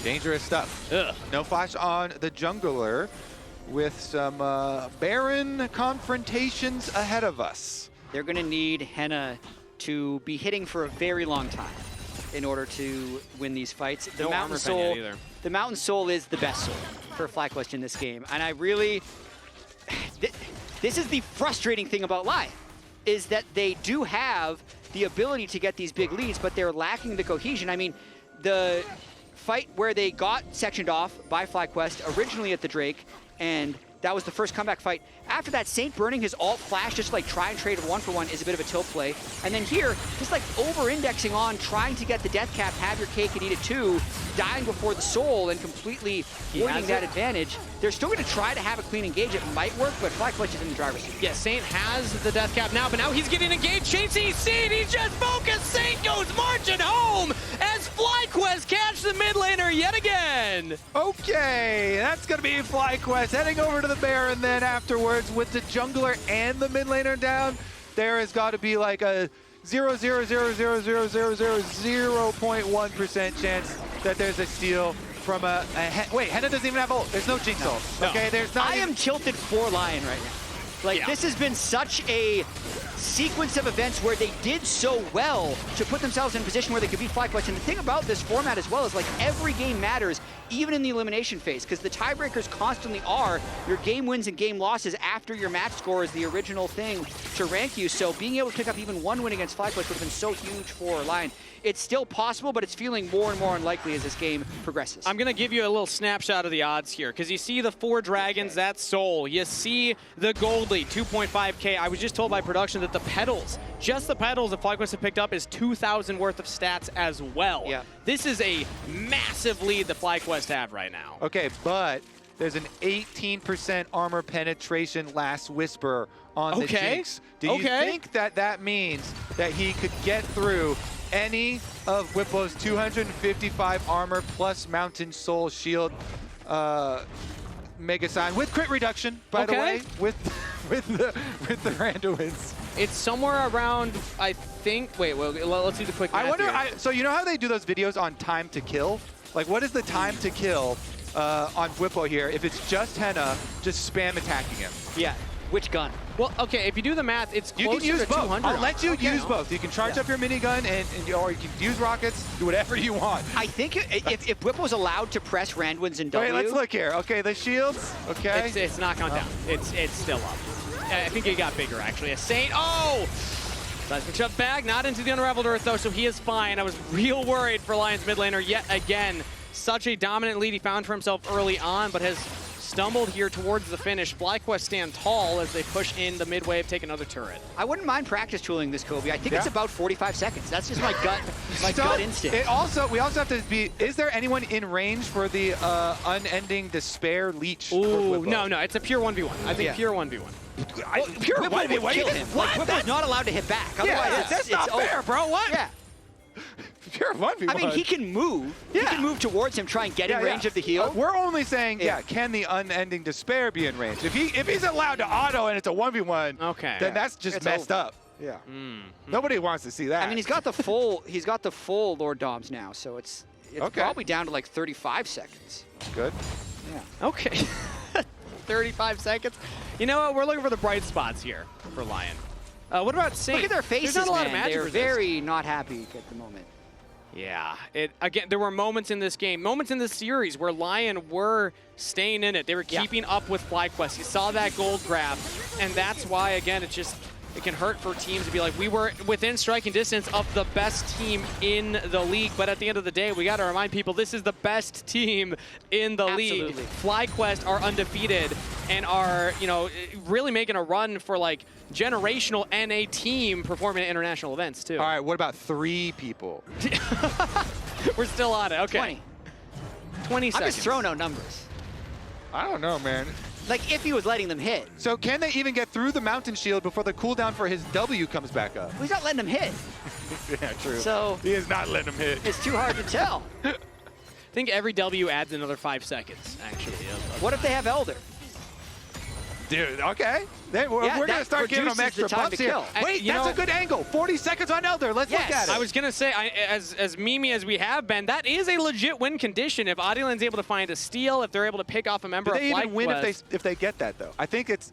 Dangerous stuff. Ugh. No flash on the jungler with some Baron confrontations ahead of us. They're going to need Hena to be hitting for a very long time in order to win these fights. The Mountain Soul, the Mountain Soul is the best soul for FlyQuest in this game. And I really, this is the frustrating thing about Lion, is that they do have the ability to get these big leads, but they're lacking the cohesion. I mean, the fight where they got sectioned off by FlyQuest originally at the Drake, and that was the first comeback fight. After that, Saint burning his alt flash, just like try and trade 1-for-1 is a bit of a tilt play. And then here, just like over-indexing on, trying to get the death cap, have your cake and eat it too, dying before the soul and completely avoiding that advantage. They're still going to try to have a clean engage. It might work, but FlyQuest is in the driver's seat. Yeah, Saint has the death cap now, but now he's getting engaged. Chasing Saint, he's just focused. Saint goes marching home as FlyQuest catch the mid laner yet again. Okay, that's going to be FlyQuest heading over to the Baron then afterwards with the jungler and the mid laner down. There has got to be like a 0.1% chance that there's a steal from a wait, Hena doesn't even have ult. There's no Jinx ult. Okay, there's not. I am tilted for Lion right now. Like, this has been such a sequence of events where they did so well to put themselves in a position where they could beat FlyQuest. And the thing about this format as well is, like, every game matters, even in the elimination phase, because the tiebreakers constantly are your game wins and game losses after your match score is the original thing to rank you. So being able to pick up even one win against FlyQuest would have been so huge for LYON. It's still possible, but it's feeling more and more unlikely as this game progresses. I'm going to give you a little snapshot of the odds here, because you see the 4 dragons, that's Soul. You see the gold lead, 2.5K. I was just told by production that the pedals, just the pedals that FlyQuest have picked up is 2,000 worth of stats as well. Yeah. This is a massive lead that FlyQuest have right now. Okay, but there's an 18% armor penetration last whisper on the Jinx. Do you think that that means that he could get through any of Bwipo's 255 armor plus Mountain Soul Shield Mega Sign with crit reduction, by the way, with the randoms? It's somewhere around, I think. Wait, well, let's do the quick math. I wonder. Here. So you know how they do those videos on time to kill? Like, what is the time to kill on Bwipo here? If it's just Hena, just spam attacking him. Yeah. Which gun? Well, okay, if you do the math, it's closer You can use to both. 200. I'll let you use both. You can charge up your minigun, or you can use rockets, do whatever you want. I think if Bwipo's allowed to press Randwins and W... Wait, let's look here. Okay, the shields, okay. It's not gone down. It's still up. I think it got bigger, actually. A Saint, oh! Seismic shove back, not into the Unraveled Earth, though, so he is fine. I was real worried for LYON's mid laner yet again. Such a dominant lead he found for himself early on, but has stumbled here towards the finish. FlyQuest stand tall as they push in the mid wave, take another turret. I wouldn't mind practice tooling this, Kobe. I think it's about 45 seconds. That's just my gut, gut instinct. We also have to be, is there anyone in range for the unending despair leech? Ooh, no, it's a pure 1v1. I think pure 1v1. Well, pure 1v1 would kill him. Like, Bwipo's not allowed to hit back. Otherwise, that's not fair, bro. What? Yeah. Pure 1v1. I mean, he can move. He can move towards him, try and get in range of the heal. We're only saying, can the unending despair be in range? If he's allowed to auto and it's a 1v1, then that's just messed up. Yeah. Nobody wants to see that. I mean, he's got the full Lord Doms now, so it's probably down to like 35 seconds. Good. Yeah. Okay. 35 seconds. You know what? We're looking for the bright spots here for LYON. What about Saint? Look at their faces, There's not a lot of man. magic They're resist. very not happy at the moment. Yeah. Again, there were moments in this game, moments in this series where LYON were staying in it. They were keeping up with FlyQuest. You saw that gold grab, and that's why, again, it can hurt for teams to be like, we were within striking distance of the best team in the league, but at the end of the day, we got to remind people this is the best team in the league. FlyQuest are undefeated and are, really making a run for like generational NA team performing at international events too. All right, what about 3 people? We're still on it. Okay. 20 seconds. I'm just throwing out numbers. I don't know, man. Like, if he was letting them hit. So can they even get through the Mountain Shield before the cooldown for his W comes back up? Well, he's not letting them hit. Yeah, true. So he is not letting them hit. It's too hard to tell. I think every W adds another 5 seconds, actually. What if they have Elder? Dude, okay. We're going to start giving them extra buffs here. Wait, that's a good angle. 40 seconds on Elder. Let's look at it. I was going to say, as memey as we have been, that is a legit win condition. If Oddielan's able to find a steal, if they're able to pick off a member of FlyQuest. Do they even win if they get that, though? I think it's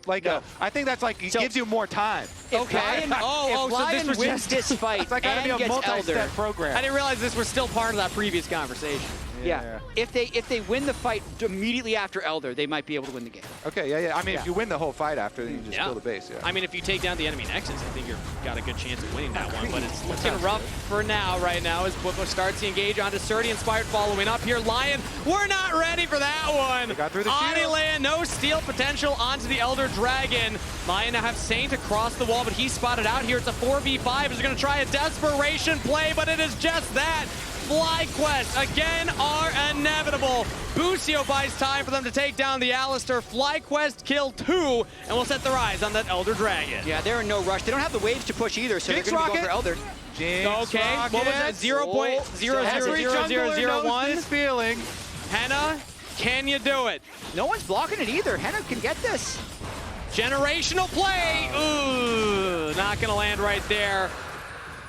like I think that's like, it gives you more time. Okay. So this wins this fight it's like and gets multi-step program. I didn't realize this was still part of that previous conversation. Yeah. If they win the fight immediately after Elder, they might be able to win the game. Okay, I mean, if you win the whole fight after, then you just kill the base. Yeah. I mean, if you take down the enemy Nexus, I think you've got a good chance of winning that one. But it's looking rough for now, right now, as Bwipo starts to engage onto Srtty. Inspired following up here. LYON, we're not ready for that one. They got through the Oddielan, no steal potential onto the Elder Dragon. LYON now have Saint across the wall, but he's spotted out here. It's a 4v5. He's going to try a desperation play, but it is just that. FlyQuest, again, are inevitable. Busio buys time for them to take down the Alistar. FlyQuest kill 2, and will set their eyes on that Elder Dragon. Yeah, they're in no rush. They don't have the waves to push either, so Jinx they're going to go for Elder. Jinx okay, rocket. What was it? 0.000001? This feeling. Hena, can you do it? No one's blocking it either. Hena can get this. Generational play. Ooh, not going to land right there.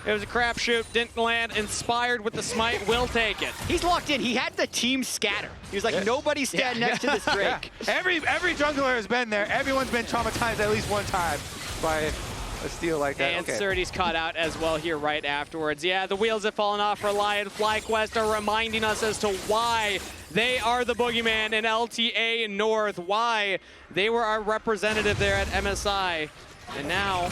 It was a crapshoot, didn't land. Inspired with the smite, will take it. He's locked in. He had the team scatter. He was like, nobody stand next to this Drake. Every jungler has been there. Everyone's been traumatized at least one time by a steal like that. And okay. Srtty's caught out as well here right afterwards. Yeah, the wheels have fallen off for LYON. FlyQuest are reminding us as to why they are the boogeyman in LTA North, why they were our representative there at MSI. And now,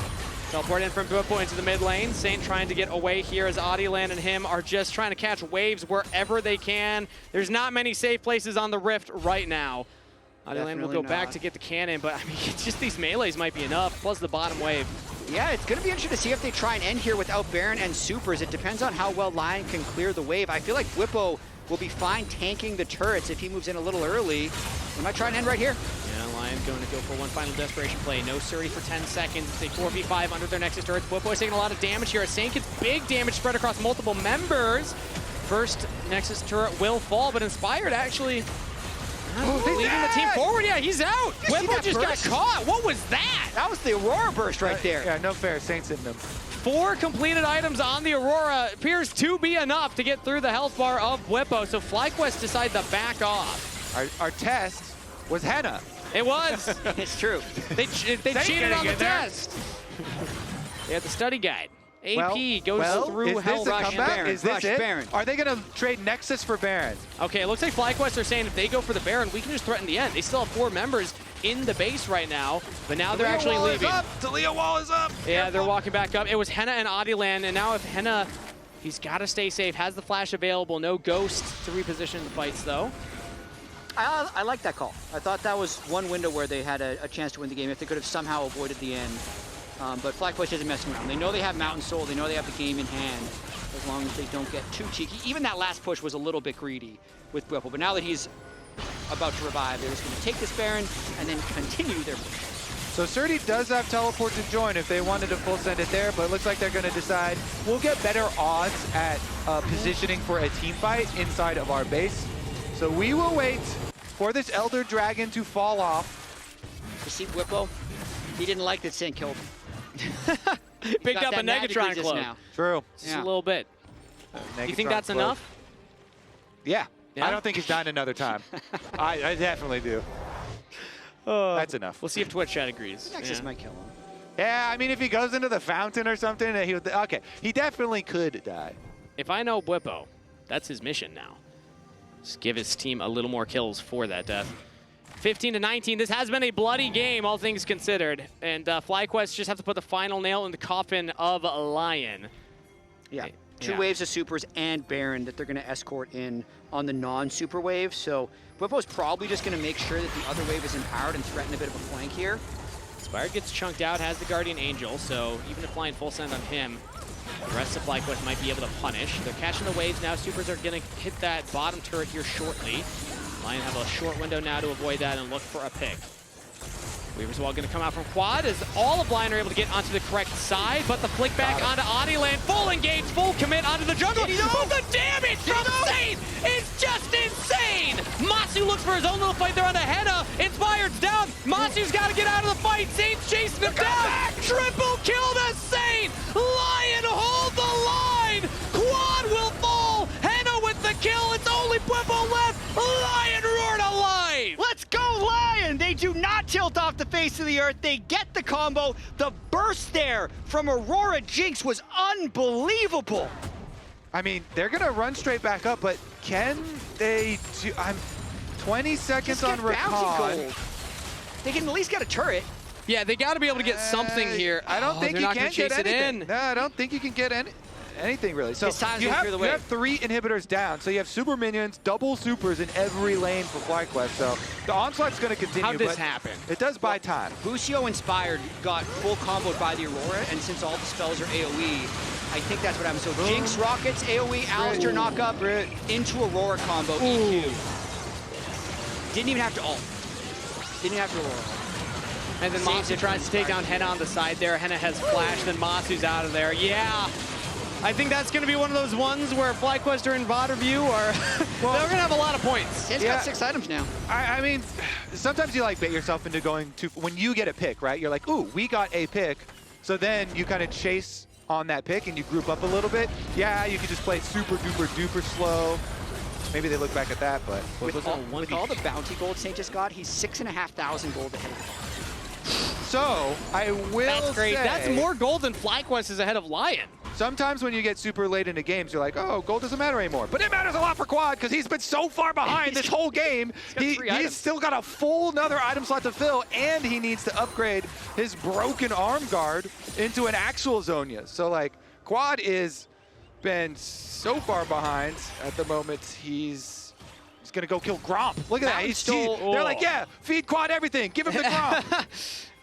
teleport in from Bwipo into the mid lane. Saint trying to get away here as Oddielan and him are just trying to catch waves wherever they can. There's not many safe places on the Rift right now. Oddielan will go back to get the cannon, but I mean, it's just these melees might be enough, plus the bottom wave. Yeah, it's going to be interesting to see if they try and end here without Baron and Supers. It depends on how well LYON can clear the wave. I feel like Bwipo will be fine tanking the turrets if he moves in a little early. They might try and end right here. Yeah, LYON going to go for one final desperation play. No Srtty for 10 seconds. It's a 4v5 under their Nexus turrets. Bwipo is taking a lot of damage here. Saint gets big damage spread across multiple members. First Nexus turret will fall, but Inspired actually leading the team forward. Yeah, he's out. Bwipo just got caught. What was that? That was the Aurora burst right there. Yeah, no fair. Saints hitting them. 4 completed items on the Aurora appears to be enough to get through the health bar of Bwipo, so FlyQuest decide to back off. Our test was Hena. It was. It's true. They cheated on the test. They had the study guide. AP goes through is Hell this a Rush. comeback? Baron, Is this Rush it? Baron. Are they going to trade Nexus for Baron? Okay, it looks like FlyQuest are saying if they go for the Baron, we can just threaten the end. They still have 4 members in the base right now, but now they're actually leaving. Taliyah wall is up. Yeah, they're walking back up. It was Hena and Oddielan, and now if Hena, he's got to stay safe, has the flash available, no Ghost to reposition the fights though. I like that call. I thought that was one window where they had a chance to win the game if they could have somehow avoided the end. But FlyQuest isn't messing around. They know they have Mountain Soul. They know they have the game in hand as long as they don't get too cheeky. Even that last push was a little bit greedy with Bwipo, but now that he's about to revive, they're just going to take this Baron and then continue their push. So Srtty does have teleport to join if they wanted to full send it there, but it looks like they're going to decide we'll get better odds at positioning for a team fight inside of our base. So we will wait for this Elder Dragon to fall off. You see Bwipo? He didn't like that Saint killed him. Picked up a Negatron cloak. now. True. Just a little bit. Do you think that's enough? Yeah. Yeah? I don't think he's dying another time. I definitely do. That's enough. We'll see if Twitch chat agrees. Nexus might kill him. Yeah, I mean, if he goes into the fountain or something, he would. Okay, he definitely could die. If I know Bwipo, that's his mission now. Just give his team a little more kills for that death. 15-19, this has been a bloody game, all things considered. And FlyQuest just have to put the final nail in the coffin of LYON. Yeah, two waves of supers and Baron that they're going to escort in on the non-super wave. So Bwipo's probably just going to make sure that the other wave is empowered and threaten a bit of a flank here. Inspired gets chunked out, has the Guardian Angel, so even if flying full send on him, the rest of FlyQuest might be able to punish. They're catching the waves now. Supers are going to hit that bottom turret here shortly. LYON have a short window now to avoid that and look for a pick. Weaver's Wall going to come out from quad as all of LYON are able to get onto the correct side, but the flick back onto Oddielan, full engage, full commit onto the jungle. Oh, the damage from Saint is just insane! Massu looks for his own little fight there on the Hena. Inspired's down. Massu's got to get out of the fight. Saint's chasing him down. Triple kill to Saint. LYON hold the line. Quad will fall. Hena with the kill. It's only Bwipo left. LYON roar to life. Let's go, LYON! They do not tilt off the face of the earth. They get the combo. The burst there from Aurora Jinx was unbelievable. I mean, they're going to run straight back up, but can they do... 20 seconds on Rakan. They can at least get a turret. Yeah, they got to be able to get something here. I don't think you can get anything. In. No, I don't think you can get anything really. So you have 3 inhibitors down. So you have super minions, double supers in every lane for FlyQuest. So the onslaught's going to continue. How'd this happen? It does buy time. Busio Inspired got full comboed by the Aurora, and since all the spells are AoE, I think that's what happened. So Jinx rockets, AoE, Alistar knock up, into Aurora combo, EQ. Didn't even have to ult. Didn't have to Aurora. And then Massu tries to take down Hena on the side there. Hena has flashed, and Massu's out of there. Yeah. I think that's going to be one of those ones where FlyQuest are in VOD review, or they're going to have a lot of points. It's got 6 items now. I mean, sometimes you like bait yourself into going to, when you get a pick, right? You're like, ooh, we got a pick. So then you kind of chase on that pick and you group up a little bit. Yeah, you could just play super duper duper slow. Maybe they look back at that, but with all the bounty gold Saint just got, he's 6,500 gold ahead. So, I will That's great. say, That's more gold than FlyQuest is ahead of LYON. sometimes when you get super late into games, you're like, oh, gold doesn't matter anymore. But it matters a lot for Quad because he's been so far behind this whole game. He's still got a full another item slot to fill, and he needs to upgrade his broken arm guard into an actual Zhayah. So, like, Quad is been so far behind at the moment. He's gonna go kill Gromp. Look at that. They're like, yeah, feed Quad everything. Give him the Gromp.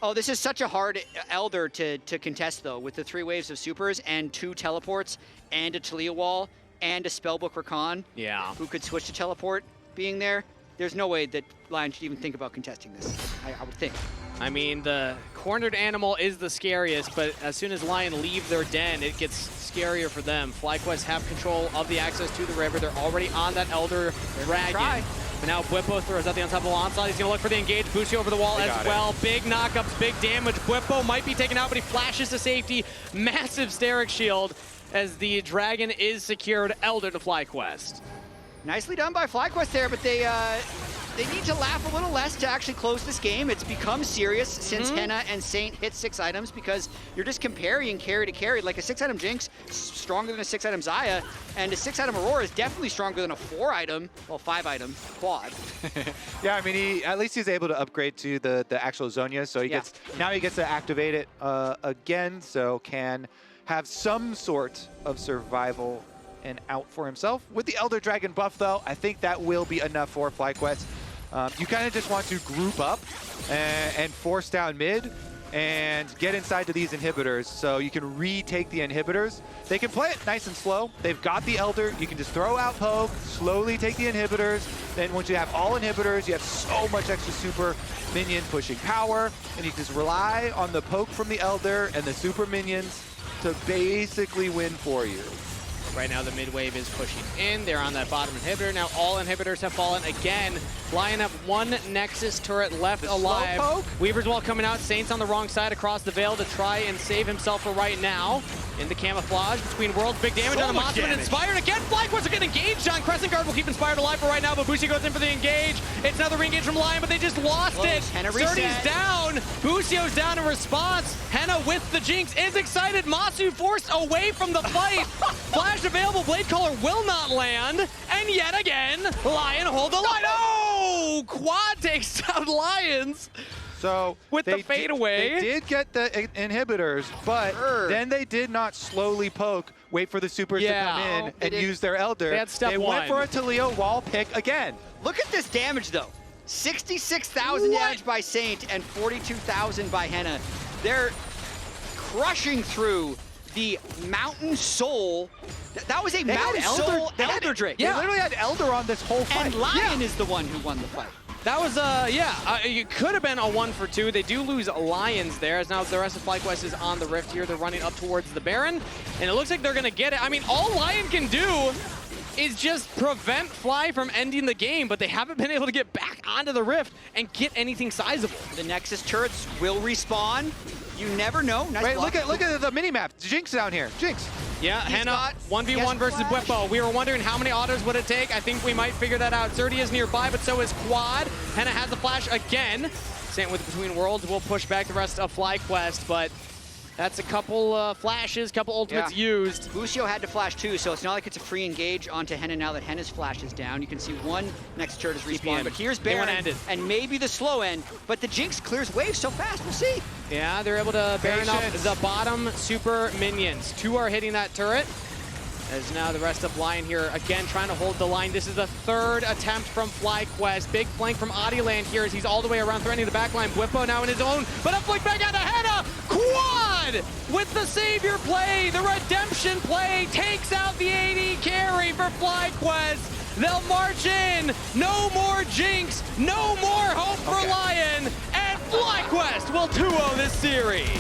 Oh, this is such a hard Elder to contest, though, with the 3 waves of supers and 2 teleports and a Taliyah wall and a Spellbook Rakan. Yeah. Who could switch to teleport being there. There's no way that LYON should even think about contesting this, I would think. I mean, the cornered animal is the scariest, but as soon as LYON leave their den, it gets scarier for them. FlyQuest have control of the access to the river. They're already on that Elder Dragon. But now Bwipo throws out the on top of the onslaught. He's going to look for the engage. Busio over the wall as well. Big knockups, big damage. Bwipo might be taken out, but he flashes to safety. Massive Steric shield as the dragon is secured. Elder to FlyQuest. Nicely done by FlyQuest there, but they need to laugh a little less to actually close this game. It's become serious since Hena and Saint hit 6 items because you're just comparing carry to carry. Like a 6-item Jinx stronger than a 6-item Xayah, and a 6-item Aurora is definitely stronger than a 4-item, well, 5-item Quad. Yeah, I mean, at least he's able to upgrade to the actual Zhayah, so he gets now he gets to activate it again, so can have some sort of survival and out for himself. With the Elder Dragon buff, though, I think that will be enough for FlyQuest. You kind of just want to group up and force down mid and get inside to these inhibitors so you can retake the inhibitors. They can play it nice and slow. They've got the Elder. You can just throw out poke, slowly take the inhibitors. Then once you have all inhibitors, you have so much extra super minions pushing power, and you can just rely on the poke from the Elder and the super minions to basically win for you. Right now, the mid wave is pushing in. They're on that bottom inhibitor. Now all inhibitors have fallen again. LYON have 1 Nexus turret left alive. Weaver's Wall coming out. Saint's on the wrong side across the Veil to try and save himself for right now. In the camouflage between worlds, big damage on the Massu and Inspired again. FlyQuest are getting engaged on. Crescent Guard will keep Inspired alive for right now, but Busio goes in for the engage. It's another re-engage from LYON, but they just lost it. Srtty's down. Busio's down in response. Hena with the Jinx is excited. Massu forced away from the fight. Flash available. Blade Caller will not land. And yet again, LYON hold the line. Oh! Quad takes down LYONs. So with the fade away. They did get the inhibitors, but then they did not slowly poke, wait for the supers to come in and use their Elder. They had step 1. Went for a Taliyah wall pick again. Look at this damage, though. 66,000 damage by Saint and 42,000 by Hena. They're crushing through the Mountain Soul. That was a Mountain Soul Elder Drake. They literally had Elder on this whole fight. And LYON is the one who won the fight. That was, it could have been a 1-for-2. They do lose LYONs there, as now the rest of FlyQuest is on the Rift here. They're running up towards the Baron, and it looks like they're going to get it. I mean, all LYON can do is just prevent Fly from ending the game, but they haven't been able to get back onto the Rift and get anything sizable. The Nexus turrets will respawn. You never know. Nice Wait, block. look at the mini-map. Jinx down here. Jinx. Yeah, Hena, 1v1 versus Bwipo. We were wondering how many autos would it take. I think we might figure that out. Srtty is nearby, but so is Quad. Hena has the flash again. Saint with Between Worlds will push back the rest of FlyQuest, but that's a couple flashes, couple ultimates used. Busio had to flash too, so it's not like it's a free engage onto Hena now that Hena's flash is down. You can see 1 next turret is respawned, but here's Baron and maybe the slow end, but the Jinx clears waves so fast, we'll see. Yeah, they're able to Baron up the bottom super minions. 2 are hitting that turret. As now the rest of LYON here again trying to hold the line. This is the 3rd attempt from FlyQuest. Big flank from Oddielan here as he's all the way around threatening the backline. Bwipo now in his own, but a flick back out to Hena. Quad with the savior play, the redemption play takes out the AD carry for FlyQuest. They'll march in. No more Jinx, no more hope for LYON, and FlyQuest will 2-0 this series.